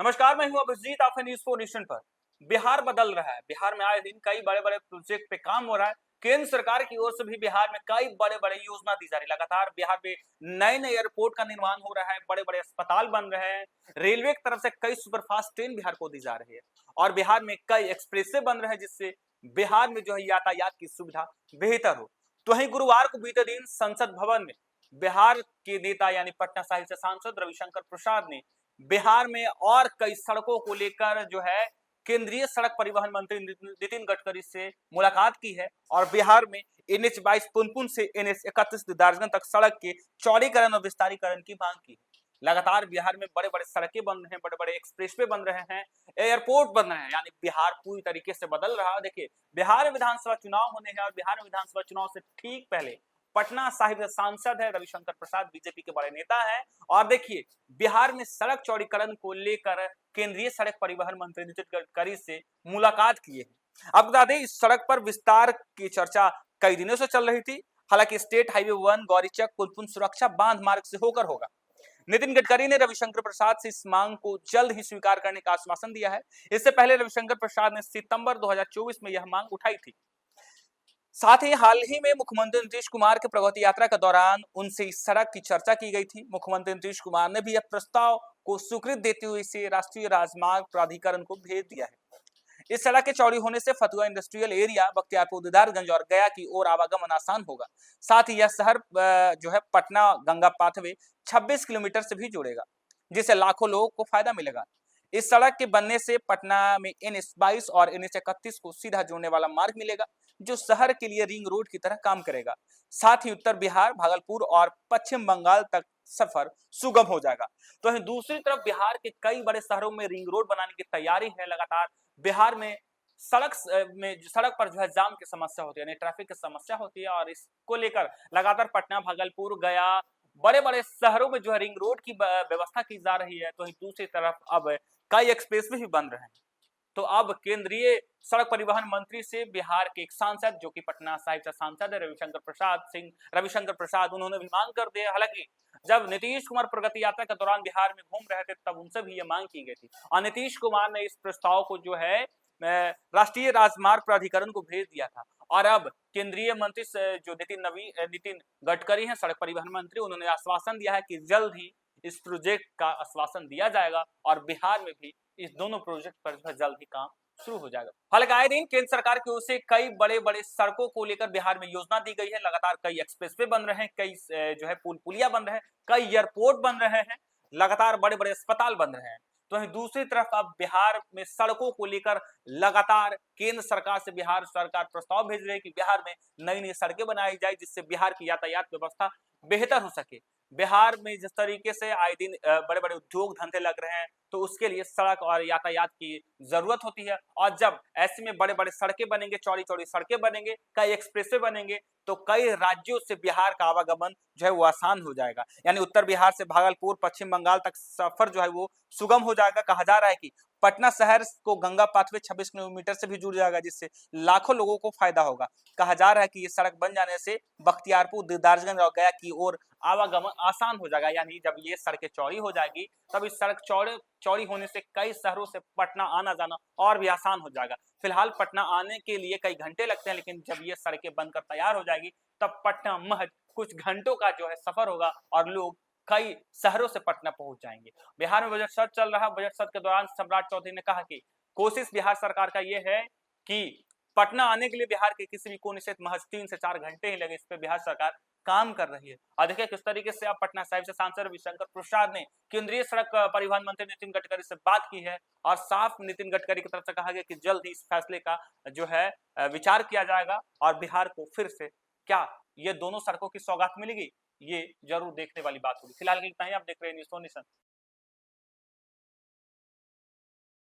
नमस्कार, मैं हूं अभिजीत, आप हैं न्यूज़ 4 नेशन पर। बिहार बदल रहा है। बिहार में आए दिन कई बड़े-बड़े प्रोजेक्ट पे काम हो रहा है। केंद्र सरकार की ओर से भी बिहार में कई बड़े-बड़े योजना दी जा रही है। लगातार बिहार में नए-नए एयरपोर्ट का निर्माण हो रहा है, बड़े-बड़े अस्पताल बन रहे हैं। रेलवे की तरफ से कई सुपरफास्ट ट्रेन बिहार को दी जा रही है और बिहार में कई एक्सप्रेसवे बन रहे हैं, जिससे बिहार में जो है यातायात की सुविधा बेहतर हो। तो वहीं गुरुवार को बीते दिन संसद भवन में बिहार के नेता यानी पटना साहिब से सांसद रविशंकर प्रसाद ने बिहार में और कई सड़कों को लेकर जो है केंद्रीय सड़क परिवहन मंत्री नितिन गडकरी से मुलाकात की है और बिहार में NH 22 पुनपुन से NH 31 दीदारगंज तक सड़क के चौड़ीकरण और विस्तारीकरण की मांग की है। लगातार बिहार में बड़े-बड़े सड़कें बन रहे हैं, बड़े-बड़े एक्सप्रेसवे बन रहे हैं, एयरपोर्ट बन रहे हैं, यानी बिहार पूरी तरीके से बदल रहा है। देखिए, बिहार में विधानसभा चुनाव होने हैं और बिहार में विधानसभा चुनाव से ठीक पहले पटना साहिब से सांसद है रविशंकर प्रसाद, बीजेपी के बड़े नेता हैं और देखिए बिहार में सड़क चौड़ीकरण को लेकर केंद्रीय सड़क परिवहन मंत्री नितिन गडकरी से मुलाकात किए हैं। अब बता दें, इस सड़क पर विस्तार की चर्चा कई दिनों से चल रही थी। हालांकि स्टेट हाईवे 1 गौरीचक पुनपुन सुरक्षा बांध मार्ग से होकर होगा। नितिन गडकरी ने रविशंकर प्रसाद से इस मांग को जल्द ही स्वीकार करने का आश्वासन दिया है। इससे पहले रविशंकर प्रसाद ने सितंबर 2024 में यह मांग उठाई थी। साथ ही हाल ही में मुख्यमंत्री नीतीश कुमार के प्रगति यात्रा के दौरान उनसे इस सड़क की चर्चा की गई थी। मुख्यमंत्री नीतीश कुमार ने भी यह प्रस्ताव को स्वीकृति देते हुए इसे राष्ट्रीय राजमार्ग प्राधिकरण को भेज दिया है। इस सड़क के चौड़ी होने से फतुहा इंडस्ट्रियल एरिया, बख्तियारपुर, दीदारगंज और गया की ओर आवागमन आसान होगा। साथ ही यह शहर जो है पटना गंगा पाथवे 26 किलोमीटर से भी जुड़ेगा, जिससे लाखों लोगों को फायदा मिलेगा। इस सड़क के बनने से पटना में NH 22 और NH 31 को सीधा जोड़ने वाला मार्ग मिलेगा, जो शहर के लिए रिंग रोड की तरह काम करेगा। साथ ही उत्तर बिहार, भागलपुर और पश्चिम बंगाल तक सफर सुगम हो जाएगा। तो वहीं दूसरी तरफ बिहार के कई बड़े शहरों में रिंग रोड बनाने की तैयारी है। लगातार बिहार में सड़क पर जो है जाम की समस्या होती है, यानी ट्रैफिक की समस्या होती है और इसको लेकर लगातार पटना, भागलपुर, गया, बड़े-बड़े शहरों में जो है रिंग रोड की व्यवस्था की जा रही है। तो वहीं दूसरी तरफ अब कई एक्सप्रेसवे भी बन रहे हैं। तो अब केंद्रीय सड़क परिवहन मंत्री से बिहार के एक सांसद, जो कि पटना साहिब से सांसद है रविशंकर प्रसाद, उन्होंने भी मांग कर दी है। हालांकि जब नीतीश कुमार प्रगति यात्रा के दौरान बिहार में घूम रहे थे, तब उनसे भी ये मांग की गई थी और नीतीश कुमार ने इस प्रस्ताव को जो है राष्ट्रीय राजमार्ग प्राधिकरण को भेज दिया था। और अब केंद्रीय मंत्री जो नितिन गडकरी हैं, सड़क परिवहन मंत्री, उन्होंने आश्वासन दिया है कि जल्द ही इस प्रोजेक्ट का आश्वासन दिया जाएगा और बिहार में भी इस दोनों प्रोजेक्ट पर जो है जल्द ही काम शुरू हो जाएगा। हालांकि आए दिन केंद्र सरकार की ओर से कई बड़े-बड़े सड़कों को लेकर बिहार में योजना दी गई है। लगातार कई एक्सप्रेसवे बन रहे हैं, कई जो है पुलिया बन रहे हैं, कई एयरपोर्ट बन रहे हैं, लगातार बड़े-बड़े अस्पताल बन रहे हैं। तो वहीं दूसरी तरफ अब बिहार में सड़कों को लेकर लगातार केंद्र सरकार से बिहार सरकार प्रस्ताव भेज रही है कि बिहार में नई-नई सड़कें बनाई जाए, जिससे बिहार की यातायात व्यवस्था बेहतर हो सके। बिहार में जिस तरीके से आए दिन बड़े-बड़े उद्योग धंधे लग रहे हैं, तो उसके लिए सड़क और यातायात की जरूरत होती है और जब ऐसे में बड़े-बड़े सड़कें बनेंगे, चौड़ी-चौड़ी सड़कें बनेंगे, कई एक्सप्रेसवे बनेंगे, तो कई राज्यों से बिहार का आवागमन जो है वो आसान हो जाएगा। यानी उत्तर बिहार से भागलपुर, पश्चिम बंगाल तक सफर जो है वो सुगम हो जाएगा। कहा जा रहा है कि पटना शहर को गंगा पाथवे 26 किलोमीटर से भी जुड़ जाएगा, जिससे लाखों लोगों को फायदा होगा। कहा जा रहा है कि ये सड़क बन जाने से बख्तियारपुर, दीदारगंज और गया की ओर आवागमन आसान हो जाएगा। यानी जब ये सड़कें चौड़ी हो जाएगी, तब इस सड़क चौड़ी होने से कई शहरों से पटना आना जाना और भी आसान हो जाएगा। फिलहाल पटना आने के लिए कई घंटे लगते हैं, लेकिन जब ये सड़कें बनकर तैयार हो जाएगी, तब पटना महज कुछ घंटों का जो है सफर होगा और लोग कई शहरों से पटना पहुंच जाएंगे। बिहार में बजट सत्र चल रहा। बजट सत्र के दौरान सम्राट चौधरी ने कहा कि कोशिश बिहार सरकार का ये है कि पटना आने के लिए बिहार के किसी भी कोने से महज 3 से 4 घंटे ही लगे। इस पे बिहार सरकार काम कर रही है और देखिए किस तरीके से अब पटना साहिब से सांसद रविशंकर प्रसाद ने केंद्रीय सड़क परिवहन मंत्री नितिन गडकरी से बात की है और साफ नितिन गडकरी की तरफ से कहा गया कि जल्द ही इस फैसले का जो है विचार किया जाएगा और बिहार को फिर से क्या ये दोनों सड़कों की सौगात मिलेगी, ये जरूर देखने वाली बात होगी। फिलहाल इतना ही। आप देख रहे हैं न्यूज़ 4 नेशन।